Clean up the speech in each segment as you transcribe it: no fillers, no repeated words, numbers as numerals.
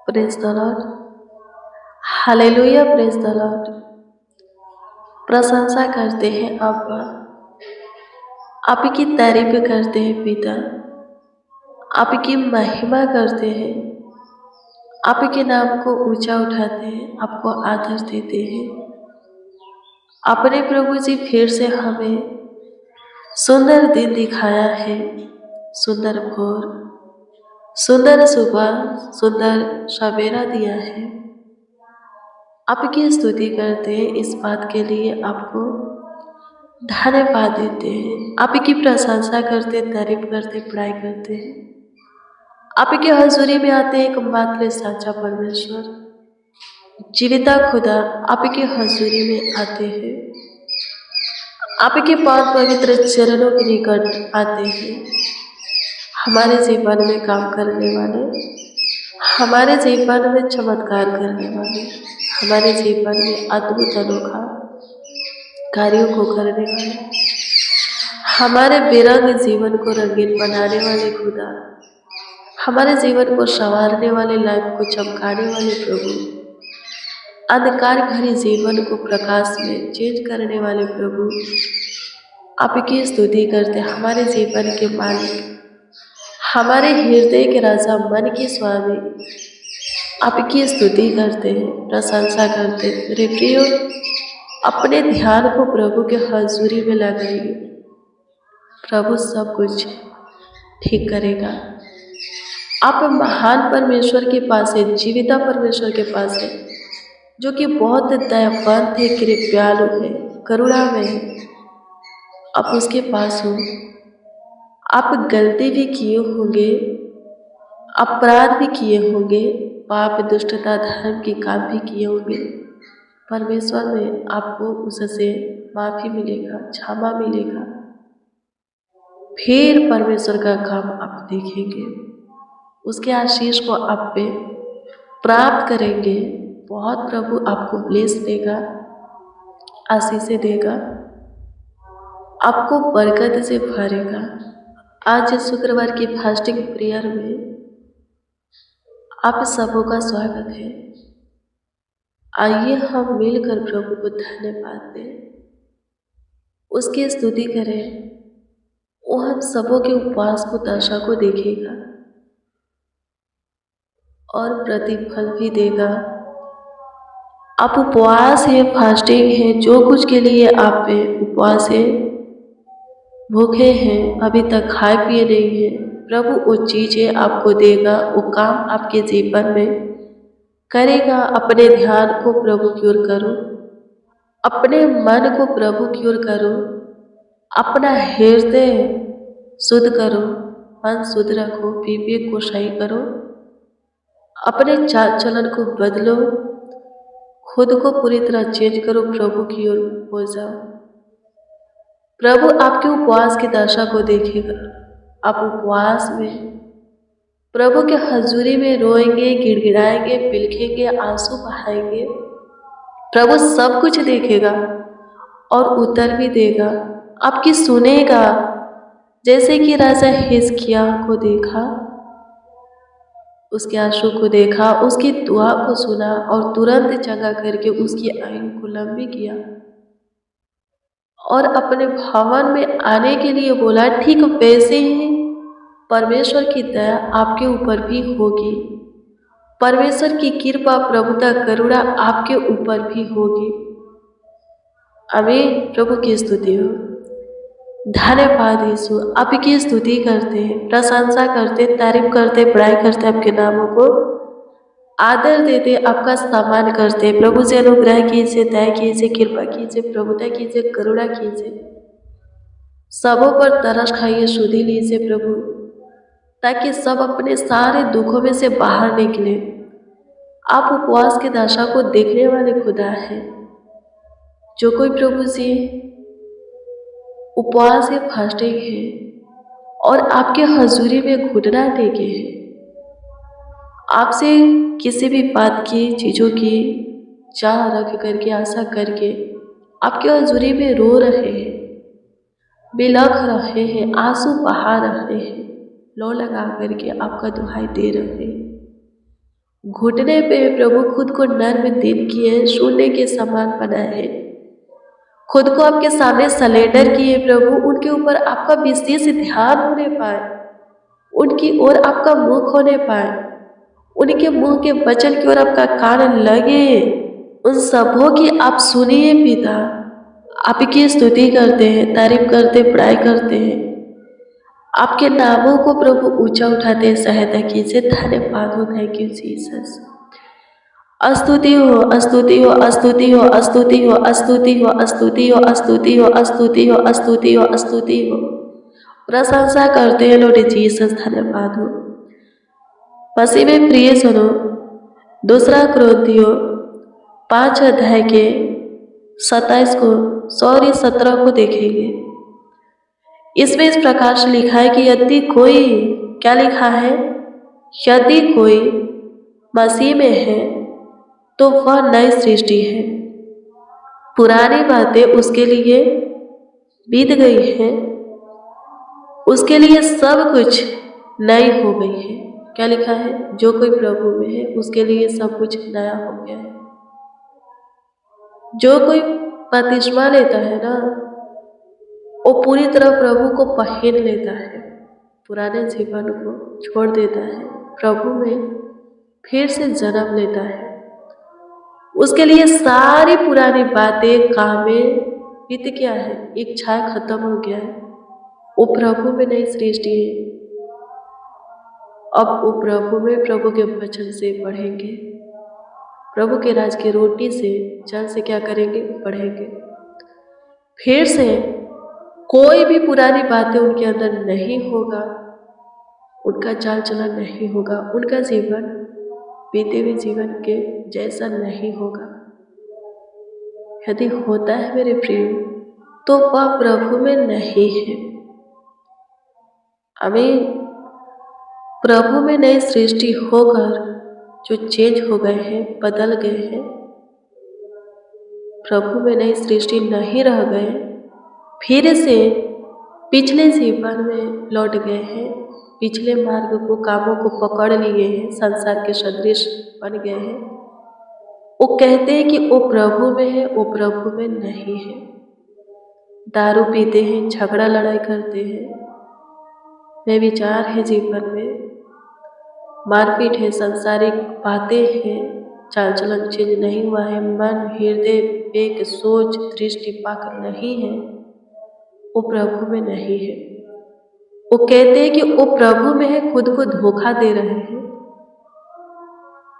Praise the Lord. Hallelujah. Praise the Lord. प्रशंसा करते हैं अब्बा, आपकी तारीफ करते हैं पिता, आपकी महिमा करते हैं, आपके नाम को ऊंचा उठाते हैं, आपको आदर देते हैं। अपने प्रभु जी फिर से हमें सुंदर दिन दिखाया है, सुंदर भोर, सुंदर सुबह, सुंदर सवेरा दिया है। आपकी स्तुति करते हैं, इस बात के लिए आपको धन्यवाद देते हैं। आपकी प्रशंसा करते, तारीफ करते, पढ़ाई करते हैं। आपके हजूरी में आते हैं एकमात्र साचा परमेश्वर, जीविता खुदा आपके हजूरी में आते हैं। आपके पावन पवित्र चरणों के निकट आते हैं। हमारे जीवन में काम करने वाले, हमारे जीवन में चमत्कार करने वाले, हमारे जीवन में अद्भुत अनोखा कार्यों को करने वाले, हमारे बेरंग जीवन को रंगीन बनाने वाले खुदा, हमारे जीवन को संवारने वाले, लाइफ को चमकाने वाले प्रभु, अंधकार भरे जीवन को प्रकाश में चेंज करने वाले प्रभु, आपकी स्तुति करते। हमारे जीवन के मालिक, हमारे हृदय के राजा, मन के स्वामी, आपकी स्तुति करते हैं, प्रशंसा करते हैं। मेरे प्रियो, अपने ध्यान को प्रभु के हजूरी में लगाइए। प्रभु सब कुछ ठीक करेगा। आप महान परमेश्वर के पास है, जीविता परमेश्वर के पास है, जो कि बहुत दयावंत है, कृपालु है, करुणा में है। आप उसके पास हो। आप गलती भी किए होंगे, अपराध भी किए होंगे, पाप, दुष्टता, धर्म के काम भी किए होंगे। परमेश्वर में आपको उससे माफ़ी मिलेगा, क्षमा मिलेगा। फिर परमेश्वर का काम आप देखेंगे, उसके आशीष को आप पे प्राप्त करेंगे। बहुत प्रभु आपको ब्लेस देगा, आशीष देगा, आपको बरकत से भरेगा। आज शुक्रवार की फास्टिंग प्रेयर में आप सबों का स्वागत है। आइए हम मिलकर प्रभु को धन्यवाद दें, उसकी स्तुति करें। वो हम सबों के उपवास को, दशा को देखेगा और प्रतिफल भी देगा। आप उपवास है, फास्टिंग है, जो कुछ के लिए आप पे उपवास है, भूखे हैं, अभी तक खाए पिए नहीं है, प्रभु वो चीज़ें आपको देगा, वो काम आपके जीवन में करेगा। अपने ध्यान को प्रभु की ओर करो, अपने मन को प्रभु की ओर करो, अपना हृदय शुद्ध करो, मन शुद्ध रखो, विवेक को सही करो, अपने चाल चलन को बदलो, खुद को पूरी तरह चेंज करो, प्रभु की ओर हो जाओ। प्रभु आपके उपवास की दशा को देखेगा। आप उपवास में प्रभु के हजूरी में रोएंगे, गिड़गिड़ाएंगे, बिलखेंगे, आंसू बहाएंगे। प्रभु सब कुछ देखेगा और उत्तर भी देगा, आपकी सुनेगा। जैसे कि राजा हिजकिय्याह को देखा, उसके आंसू को देखा, उसकी दुआ को सुना और तुरंत जगा करके उसकी आयु को लंबी किया और अपने भवन में आने के लिए बोला। ठीक वैसे ही परमेश्वर की दया आपके ऊपर भी होगी, परमेश्वर की कृपा, प्रभुता, करुणा आपके ऊपर भी होगी। आमीन। प्रभु की स्तुति हो। धन्यवाद यीशु। आपकी स्तुति करते हैं, प्रशंसा करते, तारीफ करते, बड़ाई करते, आपके नामों को आदर देते, आपका सम्मान करते। प्रभु से अनुग्रह कीजिए, दया कीजिए, कृपा कीजिए, प्रभुता कीजिए, करुणा कीजिए। सबों पर तरस खाइए, शुद्धि लीजिए प्रभु, ताकि सब अपने सारे दुखों में से बाहर निकले। आप उपवास की दशा को देखने वाले खुदा हैं। जो कोई प्रभु जी उपवास या फास्टिंग है और आपके हजूरी में घुटना टेके हैं, आपसे किसी भी बात की, चीज़ों की चाह रख करके, आशा करके आपके हजूरी में रो रहे हैं, बिलख रहे हैं, आंसू बहा रहे हैं, लो लगा करके आपका दुहाई दे रहे हैं, घुटने पे प्रभु खुद को नर्म दिल किए, शून्य के समान बनाए हैं, खुद को आपके सामने सरेंडर किए प्रभु। उनके ऊपर आपका विशेष ध्यान होने पाए, उनकी ओर आपका मुख होने पाए, उनके मुंह के वचन की ओर आपका कान लगे। उन सबों की आप सुनिए पिता, आपकी स्तुति करते हैं, तारीफ करते, बड़ाई करते हैं, आपके नामों को प्रभु ऊंचा उठाते हैं, सहायता कीजिए। धन्यवाद हो, थैंक यू जीसस। स्तुति हो, स्तुति हो, स्तुति हो, स्तुति हो, स्तुति हो, स्तुति हो, स्तुति हो, स्तुति हो, स्तुति हो, स्तुति हो। प्रशंसा करते हैं लॉर्ड जीसस, धन्यवाद हो। मसीह में प्रिय सुनो, 2 कुरिन्थियों 5 अध्याय के 27 को 17 को देखेंगे। इसमें इस प्रकार से लिखा है कि यदि कोई, क्या लिखा है, यदि कोई मसीह में है तो वह नई सृष्टि है, पुरानी बातें उसके लिए बीत गई हैं, उसके लिए सब कुछ नई हो गई है। क्या लिखा है, जो कोई प्रभु में है उसके लिए सब कुछ नया हो गया है। जो कोई बपतिस्मा लेता है ना, वो पूरी तरह प्रभु को पहन लेता है, पुराने जीवन को छोड़ देता है, प्रभु में फिर से जन्म लेता है। उसके लिए सारी पुरानी बातें, कामें बीत गया है, इच्छा खत्म हो गया है। वो प्रभु में नई सृष्टि है। अब वो प्रभु में, प्रभु के वचन से बढ़ेंगे, प्रभु के राज की रोटी से, जल से क्या करेंगे, बढ़ेंगे। फिर से कोई भी पुरानी बातें उनके अंदर नहीं होगा, उनका चाल चलन नहीं होगा, उनका जीवन बीते हुए जीवन के जैसा नहीं होगा। यदि होता है मेरे प्रिय, तो वह प्रभु में नहीं है। हमें प्रभु में नई सृष्टि होकर जो चेंज हो गए हैं, बदल गए हैं, प्रभु में नई सृष्टि नहीं रह गए, फिर से पिछले जीवन में लौट गए हैं, पिछले मार्ग को, कामों को पकड़ लिए हैं, संसार के सदृश बन गए हैं। वो कहते हैं कि वो प्रभु में है, वो प्रभु में नहीं है। दारू पीते हैं, झगड़ा लड़ाई करते हैं, व्यभिचार है जीवन में, मारपीट है, सांसारिक बातें हैं, चाल चलन चेंज नहीं हुआ है, मन, हृदय, विवेक, सोच, दृष्टिपात नहीं है, वो प्रभु में नहीं है। वो कहते हैं कि वो प्रभु में है, खुद को धोखा दे रहे हैं।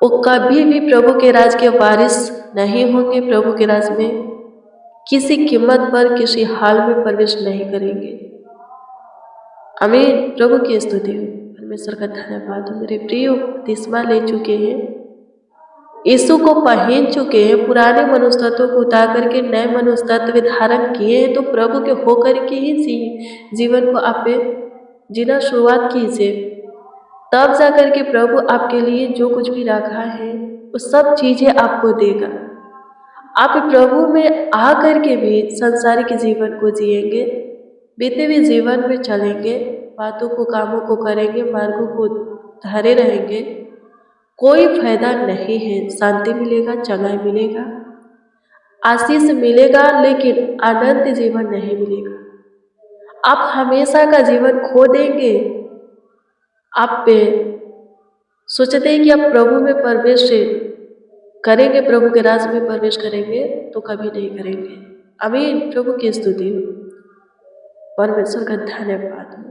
वो कभी भी प्रभु के राज के वारिस नहीं होंगे, प्रभु के राज में किसी कीमत पर, किसी हाल में प्रवेश नहीं करेंगे। आमीन। प्रभु की स्तुति हो, परमेश्वर का धन्यवाद हो। मेरे प्रिय बपतिस्मा ले चुके हैं, यीशु को पहन चुके हैं, पुराने मनुष्य तत्व को उतार करके नए मनुष्य तत्व धारण किए हैं, तो प्रभु के होकर के ही जीवन को आप जीना शुरुआत कीजिए। तब जा करके प्रभु आपके लिए जो कुछ भी रखा है वो सब चीज़ें आपको देगा। आप प्रभु में आ करके भी संसारिक जीवन को जिएंगे, बीते हुए जीवन में चलेंगे, बातों को, कामों को करेंगे, मार्गों को धरे रहेंगे, कोई फायदा नहीं है। शांति मिलेगा, चंगाई मिलेगा, आशीष मिलेगा, लेकिन आनंद जीवन नहीं मिलेगा। आप हमेशा का जीवन खो देंगे। आप सोचते हैं कि आप प्रभु में प्रवेश करेंगे, प्रभु के राज में प्रवेश करेंगे, तो कभी नहीं करेंगे। आमीन। प्रभु की स्तुति हो, परमेश्वर का धन्यवाद हो।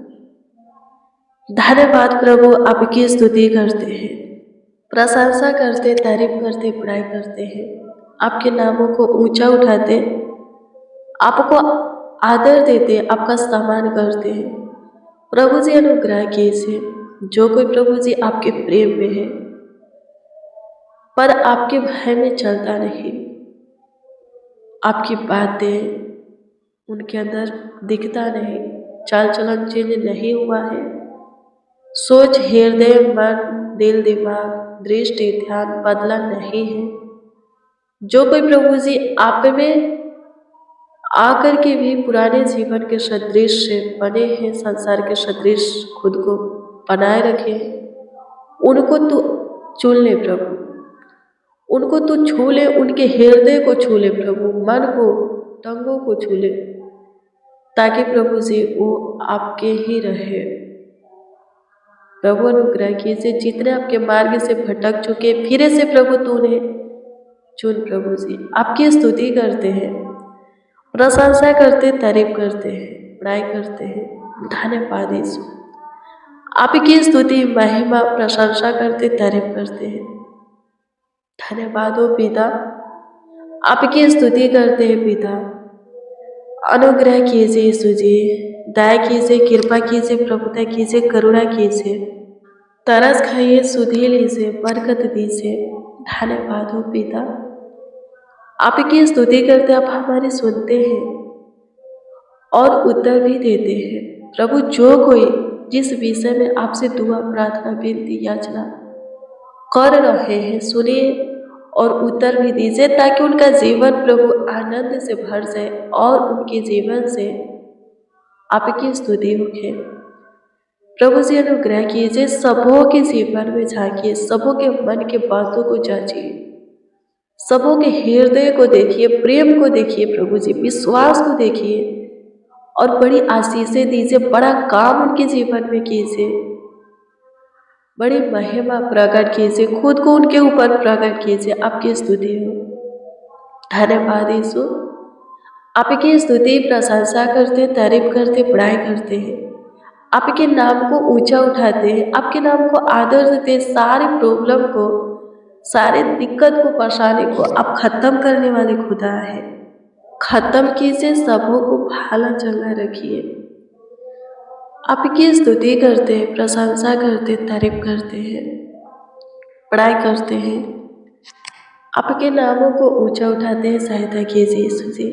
धन्यवाद प्रभु, आपकी स्तुति करते हैं, प्रशंसा करते, तारीफ करते, बड़ाई करते हैं, आपके नामों को ऊंचा उठाते, आपको आदर देते, आपका सम्मान करते हैं। प्रभु जी अनुग्रह कीजिए, जो कोई प्रभु जी आपके प्रेम में है पर आपके भय में चलता नहीं, आपकी बातें उनके अंदर दिखता नहीं, चाल चलन चेंज नहीं हुआ है, सोच, हृदय, मन, दिल, दिमाग, दृष्टि, ध्यान बदला नहीं है। जो कोई प्रभु जी आप में आकर के भी पुराने जीवन के सदृश बने हैं, संसार के सदृश खुद को बनाए रखे हैं, उनको तो चुन ले प्रभु, उनको तू छू ले, उनके हृदय को छू ले प्रभु, मन को, टंगों को छू ले, ताकि प्रभु जी वो आपके ही रहे। प्रभु अनुग्रह कीजिए, जितने आपके मार्ग से भटक चुके फिर से प्रभु तू उन्हें चुन प्रभु जी। आपकी स्तुति करते हैं, प्रशंसा करते, तारीफ करते हैं, बड़ाई करते हैं। धन्यवाद यीशु, आपकी स्तुति महिमा प्रशंसा करते, तारीफ करते हैं। धन्यवाद हो पिता, आपकी स्तुति करते हैं पिता। अनुग्रह कीजिए यीशु जी, दया कीजिए, कृपा कीजिए, प्रभुता कीजिए, करुणा कीजिए, तरस खाइए, सुधी लीजिए, बरकत दीजिए। धन्यवाद हो पिता, आपकी स्तुति करते आप हमारी सुनते हैं और उत्तर भी देते हैं। प्रभु जो कोई जिस विषय में आपसे दुआ प्रार्थना विनती याचना कर रहे हैं, सुनिए और उत्तर भी दीजिए, ताकि उनका जीवन प्रभु आनंद से भर जाए और उनके जीवन से आपकी स्तुति होके। प्रभु जी अनुग्रह कीजिए, सबों के जीवन में झांकिए, सबों के मन के बातों को जांचिए, सबों के हृदय को देखिए, प्रेम को देखिए प्रभु जी, विश्वास को देखिए और बड़ी आशीषें दीजिए, बड़ा काम उनके जीवन में कीजिए, बड़ी महिमा प्रकट कीजिए, खुद को उनके ऊपर प्रकट कीजिए। आपकी स्तुति हो। धन्यवाद यीशु, आपकी स्तुति प्रशंसा करते, तारीफ करते, बड़ाई करते हैं, आपके नाम को ऊंचा उठाते हैं, आपके नाम को आदर देते, सारे प्रॉब्लम को, सारे दिक्कत को, परेशानी को आप खत्म करने वाले खुदा है। खत्म कीजिए, सबों को भाला चलना रखिए। आपकी स्तुति करते हैं, प्रशंसा करते, तारीफ करते हैं, पढ़ाई करते हैं, आपके नामों को ऊंचा उठाते हैं। सहायता कीजिए यीशु जी।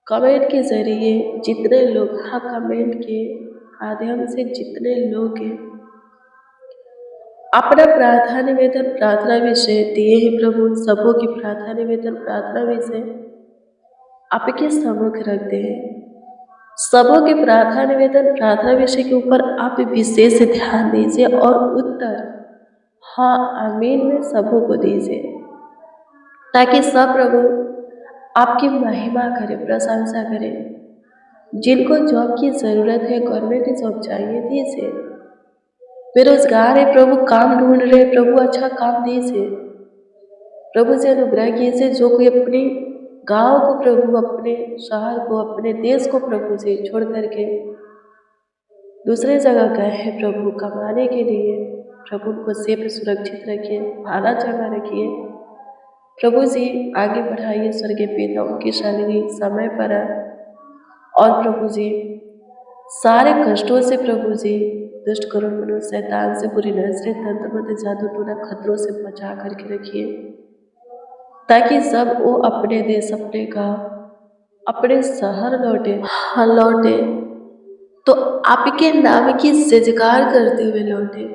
कमेंट के जरिए जितने लोग, हाँ, कमेंट के माध्यम से जितने लोग हैं अपना प्रार्थना निवेदन, प्रार्थना विषय दिए हैं प्रभु, सबों की प्रार्थना निवेदन, प्रार्थना विषय आपके सम्मुख रखते हैं। सबों के प्रार्थना निवेदन, प्रार्थना विषय के ऊपर आप विशेष ध्यान दीजिए और उत्तर हाँ आमीन में सबों को दीजिए, ताकि सब प्रभु आपकी महिमा करे, प्रशंसा करे। जिनको जॉब की ज़रूरत है, गवर्नमेंट जॉब चाहिए, दीजिए। बेरोजगार है प्रभु, काम ढूंढ रहे प्रभु, अच्छा काम दीजिए। प्रभु से अनुग्रह कीजिए। जो कोई अपने गांव को प्रभु, अपने शहर को, अपने देश को प्रभु से छोड़ करके दूसरे जगह गए हैं प्रभु कमाने के लिए, प्रभु उनको सेफ सुरक्षित रखिए, भाला चढ़ा रखिए प्रभु जी, आगे बढ़ाइए। स्वर्गीय पिता उनकी शारीरिक समय पर है और प्रभु जी सारे कष्टों से प्रभु जी, दुष्ट करुण मनुष्य शैतान से, बुरी नजरें, तंत्र मंत्र, जादू टोना, खतरों से बचा करके रखिए, ताकि सब वो अपने देश, अपने गांव, अपने शहर लौटे, हाँ लौटे तो आपके नाम की सजगार करते हुए लौटे।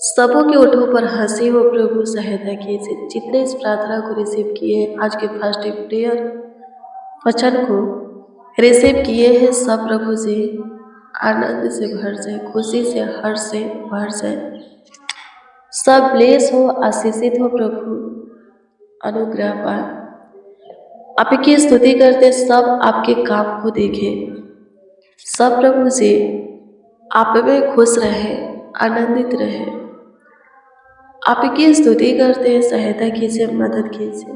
सबों के ओठों पर हंसी हो प्रभु, सहायता कीजिए। जितने इस प्रार्थना को रिसीव किए हैं, आज के फास्टिंग प्रेयर वचन को रिसीव किए हैं, सब प्रभु जी आनंद से भर जाए, खुशी से, हर्ष से भर जाए। सब ब्लेस हो, आशीषित हो प्रभु, अनुग्रह पाए। आपकी स्तुति करते सब आपके काम को देखे, सब प्रभु जी आप में खुश रहे, आनंदित रहे। आपकी स्तुति करते हैं, सहायता कीजिए, मदद कीजिए।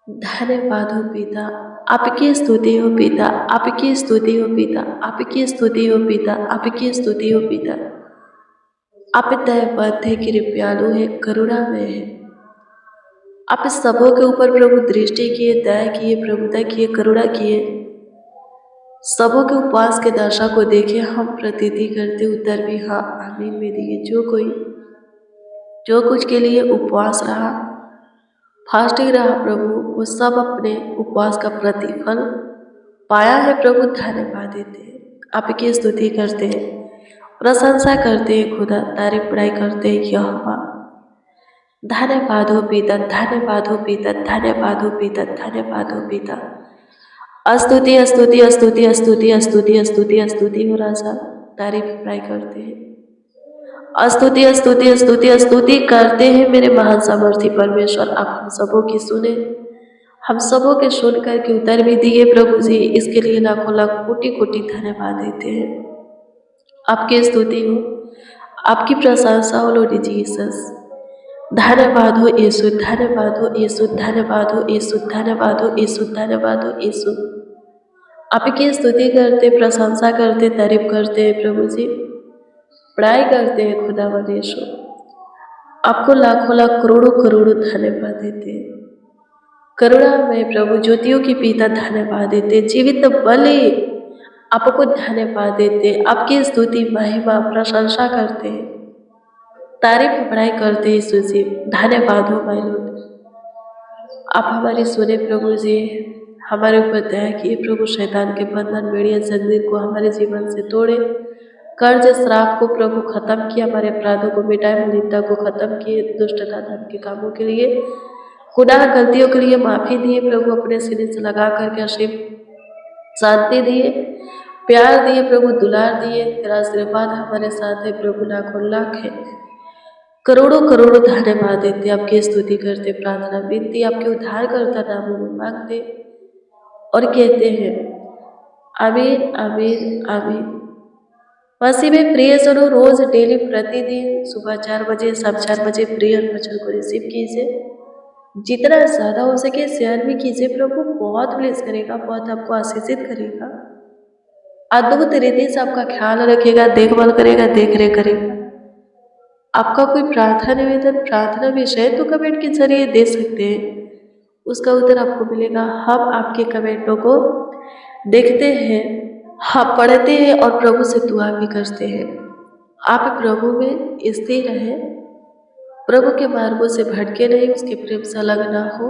धन्यवाद हो पिता, आपकी स्तुति हो पिता, आपकी स्तुति हो पिता, आपकी स्तुति हो पिता, आपकी स्तुति हो पिता। आप दयावंत है, कृपालु है, करुणा में है। आप सबों के ऊपर प्रभु दृष्टि किए, दया किए, प्रभुता किए, करुणा किए। सबों के उपवास के दशा को देखे, हम प्रतीति करते, उत्तर भी हाँ आमीन में दिए। जो कुछ के लिए उपवास रहा, फास्टिंग रहा प्रभु, वो सब अपने उपवास का प्रतिफल पाया है प्रभु। धन्यवाद देते हैं, आपकी स्तुति करते हैं, प्रशंसा करते हैं खुदा, तारीफ बड़ाई करते हैं यहोवा। धन्यवाद हो पिता, धन्यवाद हो पिता, धन्यवाद हो पिता, धन्यवाद हो पिता। स्तुति स्तुति स्तुति स्तुति स्तुति स्तुति स्तुति हो राजा, तारीफ बड़ाई करते हैं। स्तुति स्तुति स्तुति स्तुति करते हैं मेरे महान सामर्थी परमेश्वर। आप हम सबों की सुने, हम सबों के सुन करके उत्तर भी दिए प्रभु जी। इसके लिए लाखों लाख कोटि कोटि धन्यवाद देते हैं। आपकी स्तुति हो, आपकी प्रशंसा हो लॉर्ड जीसस। धन्यवाद हो यीशु, धन्यवाद हो यीशु, धन्यवाद हो यीशु, धन्यवाद हो यीशु, धन्यवाद हो यीशु। आपकी स्तुति करते, प्रशंसा करते, तारीफ करते हैं प्रभु जी, बड़ाई करते हैं खुदावंद यीशु। आपको लाखों लाख करोड़ों करोड़ों धन्यवाद देते हैं। करुणा में प्रभु ज्योतियों की पिता धन्यवाद देते, जीवित बलि आपको धन्यवाद देते, आपकी स्तुति महिमा प्रशंसा करते हैं, तारीफ बड़ाई करते हैं यीशु जी। धन्यवाद हो माय लॉर्ड। आप हमारी सुने प्रभु जी, हमारे ऊपर दया किए प्रभु। शैतान के बंधन बेड़िया जंजीर को हमारे जीवन से तोड़े, कर्ज श्राप को प्रभु खत्म किया, हमारे अपराधों को मिटाए, मलिनता को खत्म किए, दुष्टता धर्म के कामों के लिए, गुनाह गलतियों के लिए माफ़ी दिए प्रभु। अपने सीने से लगा करके असीम शांति दिए, प्यार दिए प्रभु, दुलार दिए। तेरा आशीर्वाद हमारे साथ है प्रभु, लाखों लाख है, करोड़ों करोड़ों धन्यवाद देते, आपकी स्तुति करते, प्रार्थना विनती आपके उद्धारकर्ता नामों में मांगते और कहते हैं आमीन आमीन आमीन। मसीह में प्रिय सुनो, रोज डेली प्रतिदिन सुबह 4 बजे, शाम 4 बजे प्रिय वचन को रिसीव कीजिए। जितना ज़्यादा हो सके शेयर भी कीजिए प्रभु, बहुत ब्लेस करेगा, बहुत आपको आशीषित करेगा, अद्भुत रीति से आपका ख्याल रखेगा, देखभाल करेगा, देख रेख करेगा। आपका कोई प्रार्थना निवेदन, प्रार्थना विषय तो कमेंट के जरिए दे सकते हैं, उसका उत्तर आपको मिलेगा। हम आपके कमेंटों को देखते हैं, हम पढ़ते हैं और प्रभु से दुआ भी करते हैं। आप प्रभु में स्थिर रहें, प्रभु के मार्गों से भटके नहीं, उसके प्रेम से अलग ना हो,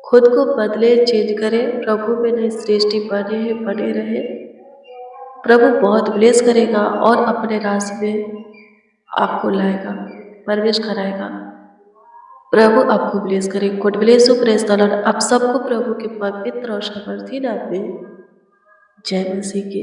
खुद को बदले, चेंज करें, प्रभु में नई सृष्टि बने रहे। प्रभु बहुत ब्लेस करेगा और अपने रास्ते में आपको लाएगा, परवेश कराएगा। प्रभु आपको ब्लेस करे। God bless you, praise the Lord. आप सबको प्रभु के पवित्र और सामर्थी नाम में जय मसीह की।